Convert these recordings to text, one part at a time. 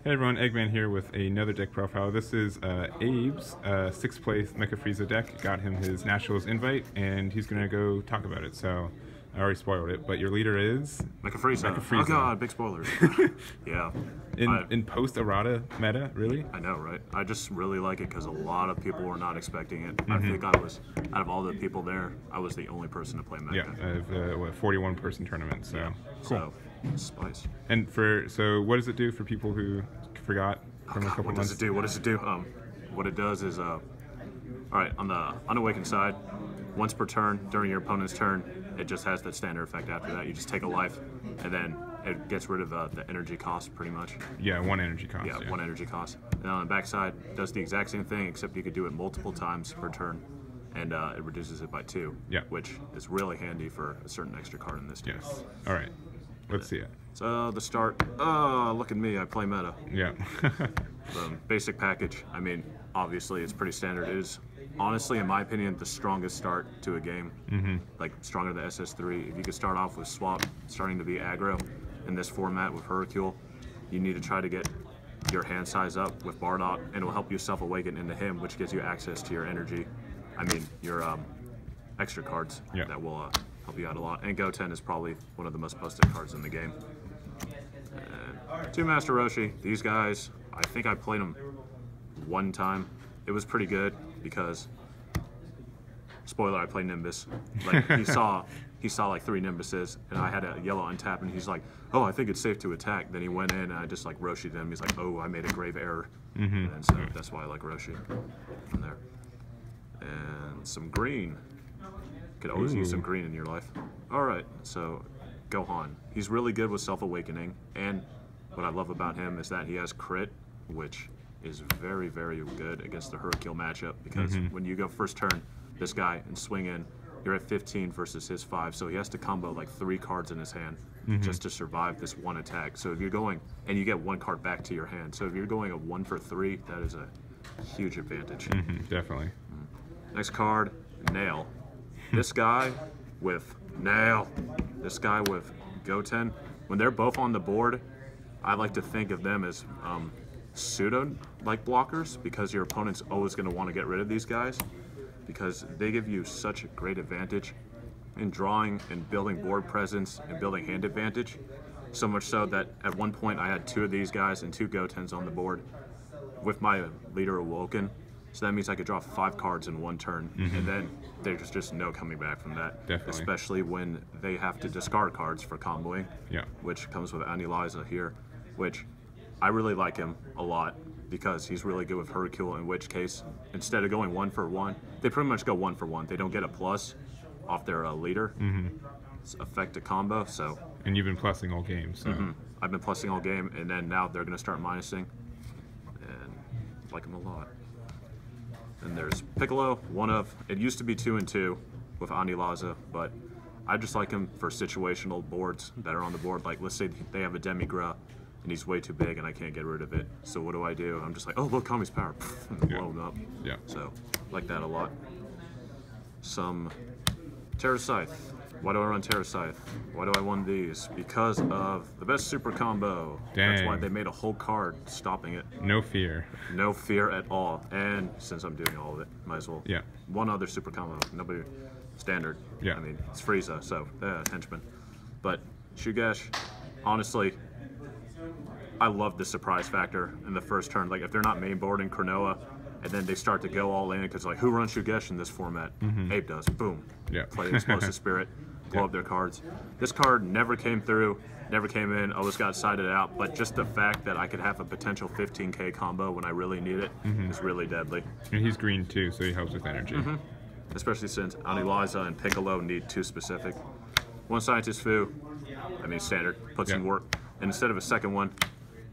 Hey everyone, Egman here with another deck profile. This is Abe's 6th place Mecha Frieza deck. Got him his Nationals invite, and he's going to go talk about it. So I already spoiled it, but your leader is Mecha Frieza. Mecha Frieza. Oh god, big spoilers. Yeah. In post-errata meta, really? I know, right? I just really like it because a lot of people were not expecting it. I think I was, out of all the people there, I was the only person to play Mecha. Yeah, what, 41-person tournament, so yeah. cool. So, spice. And so what does it do for people who forgot from a couple what months? Does it do? What does it do? What it does is, all right, on the unawakened side, once per turn during your opponent's turn, it just has that standard effect after that. You just take a life, and then it gets rid of the energy cost, pretty much. Yeah, 1 energy cost. Yeah, 1 energy cost. And on the back side, it does the exact same thing, except you could do it multiple times per turn, and it reduces it by 2. Yeah. Which is really handy for a certain extra card in this deck. Yes. All right. Let's see it. So the start. Look at me, I play meta. Yeah. Basic package. I mean, obviously it's pretty standard. It is, honestly, in my opinion, the strongest start to a game. Like stronger than SS3. If you could start off with Swap, starting to be aggro in this format with Hercule, you need to try to get your hand size up with Bardock, and it will help you self-awaken into him, which gives you access to your energy. I mean, your extra cards that will help you out a lot. And Goten is probably one of the most posted cards in the game. And 2 Master Roshi. These guys, I think I played them 1 time. It was pretty good because, spoiler, I played Nimbus. Like he saw like 3 Nimbuses, and I had a yellow untap, and he's like, "Oh, I think it's safe to attack." Then he went in, and I just like Roshi'd him. He's like, "Oh, I made a grave error," and so that's why I like Roshi from there. And some green. Could always use some green in your life. All right, so Gohan. He's really good with self-awakening, and what I love about him is that he has crit, which is very, very good against the Hercule matchup, because when you go first turn, this guy, and swing in, you're at 15 versus his 5, so he has to combo like 3 cards in his hand just to survive this 1 attack. So if you're going, and you get 1 card back to your hand, so if you're going a 1 for 3, that is a huge advantage. Definitely. Next card, Nail. This guy with Nail, this guy with Goten, when they're both on the board, I like to think of them as pseudo-like blockers, because your opponent's always going to want to get rid of these guys, because they give you such a great advantage in drawing and building board presence and building hand advantage. So much so that at one point I had 2 of these guys and 2 Gotens on the board with my leader awoken. So that means I could draw 5 cards in 1 turn, and then there's just no coming back from that. Definitely. Especially when they have to discard cards for comboing, which comes with Aniliza here, which I really like him a lot because he's really good with Hercule, in which case, instead of going 1 for 1, they pretty much go 1 for 1. They don't get a plus off their leader. It's affect a combo, so. And you've been plussing all game, so. I've been plussing all game, and then now they're going to start minusing, and I like him a lot. And there's Piccolo, one of, it used to be 2 and 2 with Aniliza, but I just like him for situational boards that are on the board. Like, let's say they have a Demigra, and he's way too big, and I can't get rid of it. So what do? I'm just like, oh, look, Kami's power, and blow him up. So, like that a lot. Some Terra Scythe. Why do I run Terra Scythe? Why do I run these? Because of the best super combo. Dang. That's why they made a whole card stopping it. No fear. No fear at all. And since I'm doing all of it, might as well. Yeah. 1 other super combo. Nobody standard. Yeah. I mean, it's Frieza, so henchman. But Shugesh, honestly, I love the surprise factor in the first turn. Like, if they're not main boarding Cronoa, and then they start to go all in, because like, who runs Shugesh in this format? Abe does. Boom. Yeah. Play Explosive Spirit. Blow up their cards. This card never came through, never came in, always got sided out, but just the fact that I could have a potential 15k combo when I really need it is really deadly. And he's green too, so he helps with energy. Especially since Aniliza and Piccolo need 2 specific. 1 Scientist Fu, I mean standard, puts in work. And instead of a second one,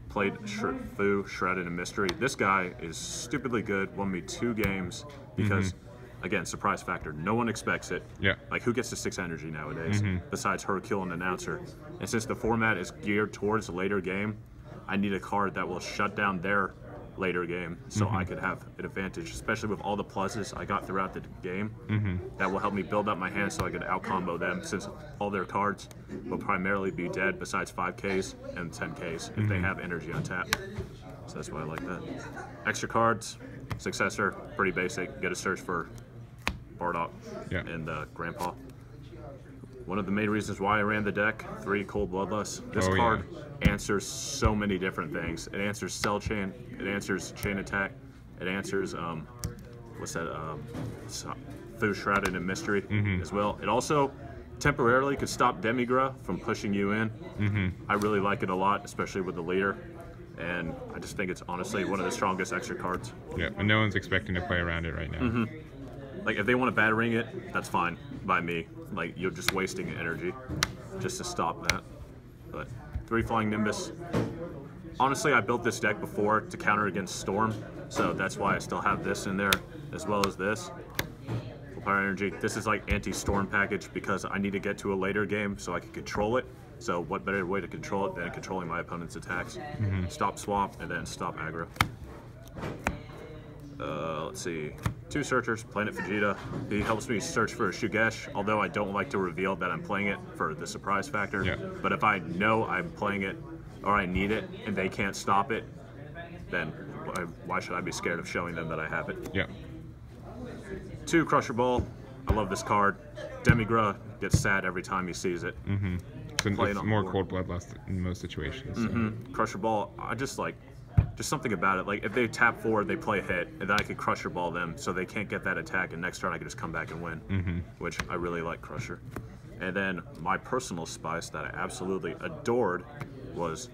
played Fu, Shredded, and Mystery. This guy is stupidly good, won me 2 games because, again, surprise factor. No one expects it. Like, who gets to 6 energy nowadays besides Hercule and Announcer? And since the format is geared towards the later game, I need a card that will shut down their later game, so I could have an advantage, especially with all the pluses I got throughout the game. That will help me build up my hand so I could out-combo them, since all their cards will primarily be dead besides 5Ks and 10Ks if they have energy on tap. So that's why I like that. Extra cards, Successor, pretty basic. Get a search for Bardock and Grandpa. One of the main reasons why I ran the deck, 3 Cold Bloodlust. This card answers so many different things. It answers Cell Chain, it answers Chain Attack, it answers, what's that, Fu Shrouded in Mystery as well. It also temporarily could stop Demigra from pushing you in. I really like it a lot, especially with the leader. And I just think it's honestly one of the strongest extra cards. Yeah, and no one's expecting to play around it right now. Like, if they want to battering it, that's fine by me. Like, you're just wasting energy just to stop that. But 3 Flying Nimbus. Honestly, I built this deck before to counter against Storm, so that's why I still have this in there, as well as this. Full Power Energy. This is like anti-Storm package because I need to get to a later game so I can control it. So what better way to control it than controlling my opponent's attacks? Stop swap and then stop aggro. Let's see. 2 Searchers, Planet Vegeta. He helps me search for a Shugesh, although I don't like to reveal that I'm playing it for the surprise factor. But if I know I'm playing it or I need it and they can't stop it, then why should I be scared of showing them that I have it? 2 Crusher Ball. I love this card. Demigra gets sad every time he sees it. It's more Cold Bloodlust in most situations. So. Crusher Ball, I just like, just something about it. Like, if they tap forward, they play a hit, and then I could Crusher Ball them so they can't get that attack, and next turn I could just come back and win, which I really like Crusher. And then my personal spice that I absolutely adored was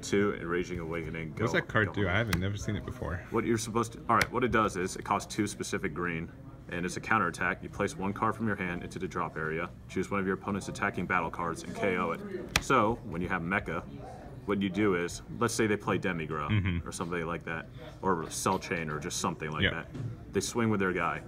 2 Enraging Awakening. What's that card do? I haven't never seen it before. What you're supposed to, alright, what it does is it costs 2 specific green, and it's a counterattack. You place 1 card from your hand into the drop area, choose one of your opponent's attacking battle cards, and KO it. So, when you have Mecha, what you do is, let's say they play Demigra, or something like that, or Cell Chain, or just something like that. They swing with their guy.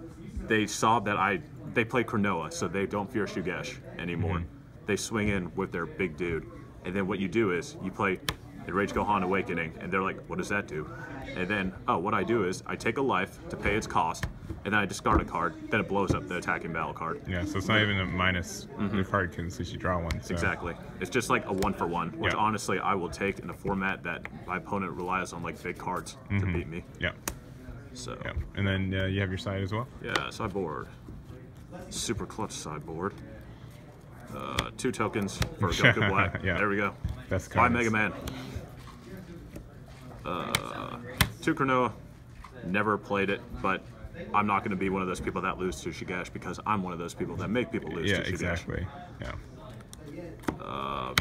They saw that they play Cronoa, so they don't fear Shugesh anymore. They swing in with their big dude, and then what you do is, you play Enraged Gohan Awakening, and they're like, what does that do? And then, what I do is, I take a life to pay its cost, and then I discard a card, then it blows up the attacking battle card. Yeah, so it's not even a minus. The card can, since you draw one. So. Exactly. It's just like a 1-for-1, which honestly I will take in a format that my opponent relies on like big cards to beat me. So. And then you have your side as well? Yeah, sideboard. Super clutch sideboard. 2 tokens for Goku Black. There we go. That's By Mega Man. 2 Cronoa. Never played it, but I'm not going to be one of those people that lose to Shugesh because I'm one of those people that make people lose to Shugesh. Exactly.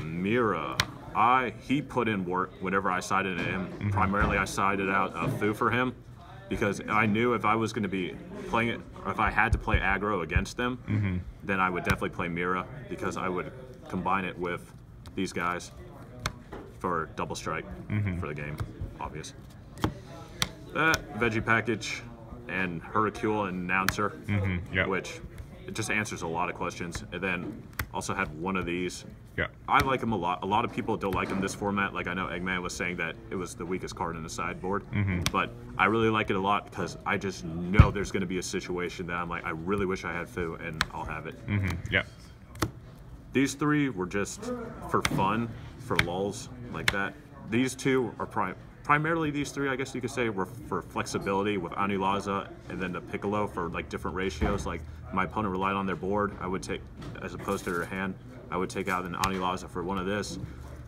Mira. He put in work whenever I sided him. Primarily, I sided out Fu for him because I knew if I was going to be playing it, or if I had to play aggro against them, then I would definitely play Mira because I would combine it with these guys for double strike for the game, obvious. That Veggie Package and Hercule and Announcer, which it just answers a lot of questions. And then also had one of these. I like them a lot. A lot of people don't like them this format. Like I know Egman was saying that it was the weakest card in the sideboard, but I really like it a lot because I just know there's going to be a situation that I'm like, I really wish I had Fu, and I'll have it. These 3 were just for fun, for lulz, like that. These 2 are primarily these 3, I guess you could say, were for flexibility with Anilaza and then the Piccolo for like different ratios. Like my opponent relied on their board, I would take, as opposed to their hand, I would take out an Anilaza for one of this.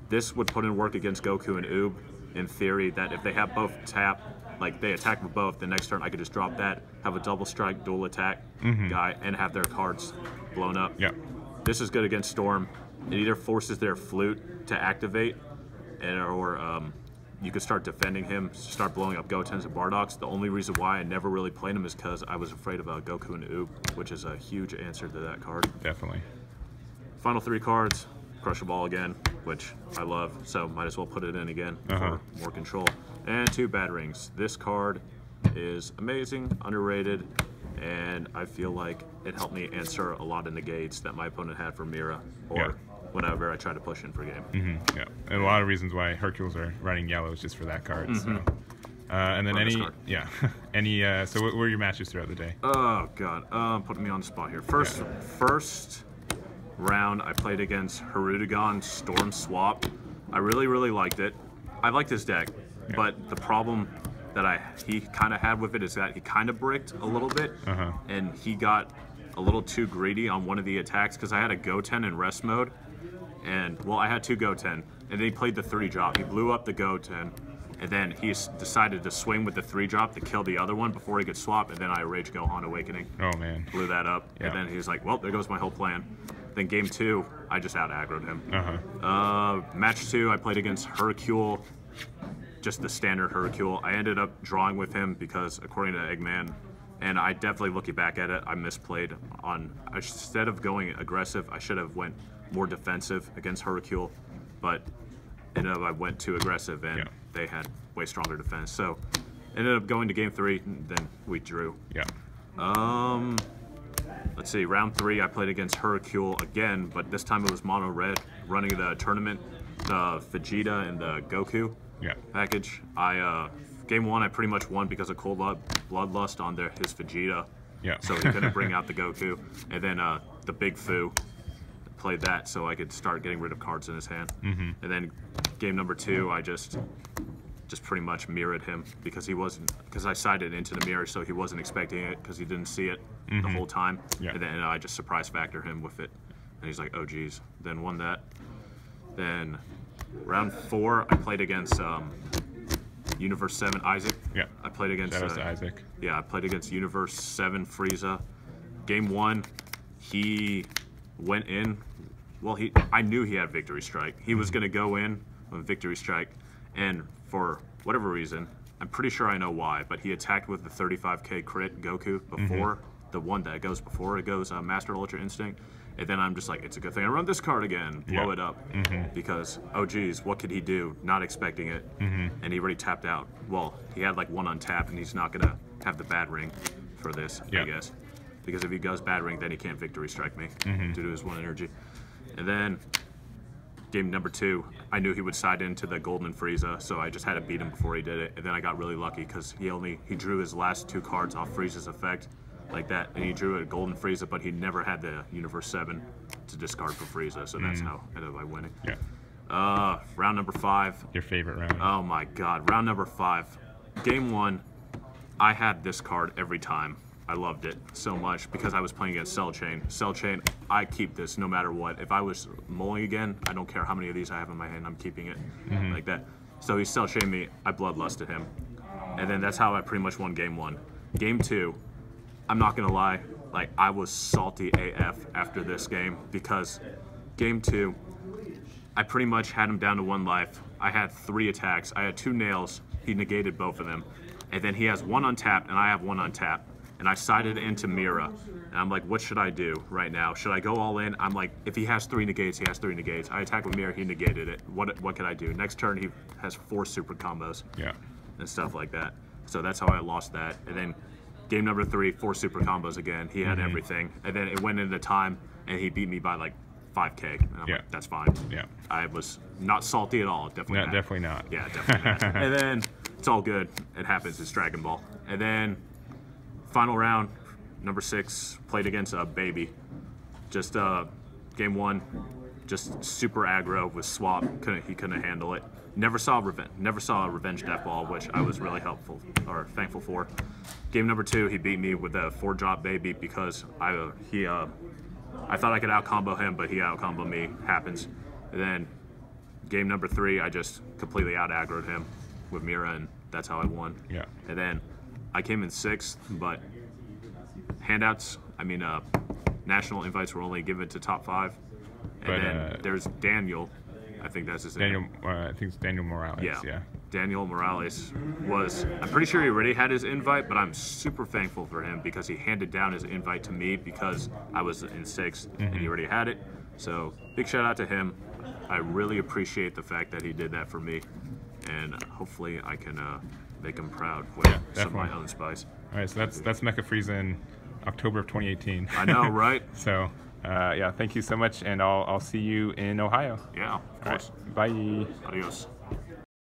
This would put in work against Goku and Oob in theory that if they have both tap, like they attack with both, the next turn I could just drop that, have a double strike, dual attack guy, and have their cards blown up. This is good against Storm. It either forces their flute to activate, or you could start defending him, start blowing up Gotens and Bardocks. The only reason why I never really played him is because I was afraid of Goku and Oob, which is a huge answer to that card. Definitely. Final 3 cards, Crusher Ball again, which I love, so might as well put it in again for more control. And 2 Batarangs. This card is amazing, underrated, and I feel like it helped me answer a lot of negates that my opponent had for Mira, or whenever I try to push in for game. And a lot of reasons why Hercules are running yellow is just for that card. So. And then Or any, discard. yeah, any. So what were your matches throughout the day? Oh God, putting me on the spot here. First round, I played against errata'd Storm Swap. I really liked it. I liked his deck, but the problem that he kind of had with it is that he kind of bricked a little bit, and he got a little too greedy on one of the attacks because I had a Goten in rest mode, and well, I had two Goten, and then he played the 3-drop. He blew up the Goten, and then he decided to swing with the 3-drop to kill the other one before he could swap, and then I Rage Gohan Awakening. Oh man. Blew that up, and then he was like, well, there goes my whole plan. Then game 2, I just out-aggroed him. Match 2, I played against Hercule, just the standard Hercule. I ended up drawing with him because, according to Egman, and I definitely, looking back at it, I misplayed on, instead of going aggressive, I should have went more defensive against Hercule, but ended up I went too aggressive, and they had way stronger defense. So ended up going to game 3, and then we drew. Let's see, round 3, I played against Hercule again, but this time it was mono red, running the tournament, the Vegeta and the Goku package. Game 1, I pretty much won because of Cold Bloodlust on his Vegeta. So he couldn't bring out the Goku. And then the Big Fu, played that so I could start getting rid of cards in his hand. And then game number 2, I just pretty much mirrored him because I sided into the mirror, so he wasn't expecting it because he didn't see it the whole time. And then I just surprise factor him with it. And he's like, oh geez. Then won that. Then round 4, I played against Universe 7 Isaac. I played against Isaac. I played against Universe 7 Frieza. Game 1, he went in. Well, I knew he had Victory Strike. He was gonna go in with Victory Strike, and for whatever reason, I'm pretty sure I know why, but he attacked with the 35k crit Goku before the one that goes before it goes Master Ultra Instinct. And then I'm just like, it's a good thing I run this card again, blow it up, because, oh geez, what could he do? Not expecting it, and he already tapped out. Well, he had like 1 untap, and he's not gonna have the bad ring for this, I guess. Because if he goes bad ring, then he can't Victory Strike me due to his 1 energy. And then game number 2, I knew he would side into the Golden Frieza, so I just had to beat him before he did it. And then I got really lucky because he drew his last 2 cards off Frieza's effect, like that, and he drew a Golden Frieza, but he never had the Universe 7 to discard for Frieza, so that's how I ended up winning. Round number 5. Your favorite round. Oh my god, round number 5. Game 1, I had this card every time. I loved it so much because I was playing against Cell Chain. Cell Chain, I keep this no matter what. If I was mulling again, I don't care how many of these I have in my hand, I'm keeping it like that. So he Cell Chained me, I Bloodlusted him. And then that's how I pretty much won game 1. Game 2, I'm not gonna lie, like I was salty AF after this game because game 2, I pretty much had him down to 1 life. I had 3 attacks, I had 2 nails, he negated both of them. And then he has 1 untapped and I have 1 untapped. And I sided into Mira, and I'm like, what should I do right now? Should I go all in? I'm like, if he has 3 negates, he has 3 negates. I attack with Mira, he negated it. What can I do? Next turn, he has 4 super combos and stuff like that. So that's how I lost that. And then game number 3, 4 super combos again. He had everything. And then it went into time, and he beat me by like 5K. And I'm like, that's fine. I was not salty at all. Definitely not. Yeah, definitely not. And then it's all good. It happens. It's Dragon Ball. And then final round, number 6, played against a baby. Just game 1, just super aggro with swap. He couldn't handle it. Never saw a revenge death ball, which I was really thankful for. Game number 2, he beat me with a 4-drop baby because I thought I could out combo him, but he out combo me. Happens. And then game number 3, I just completely out aggroed him with Mira, and that's how I won. And then I came in 6th, but handouts, national invites were only given to top 5. And then there's Daniel, I think that's his name. I think it's Daniel Morales. Daniel Morales I'm pretty sure he already had his invite, but I'm super thankful for him because he handed down his invite to me because I was in 6th and he already had it. So big shout out to him. I really appreciate the fact that he did that for me, and hopefully I can make him proud with some of my own spice. All right, so that's Mecha Frieza in October of 2018. I know, right? So, thank you so much, and I'll see you in Ohio. Yeah, of course. Right, bye. Adios.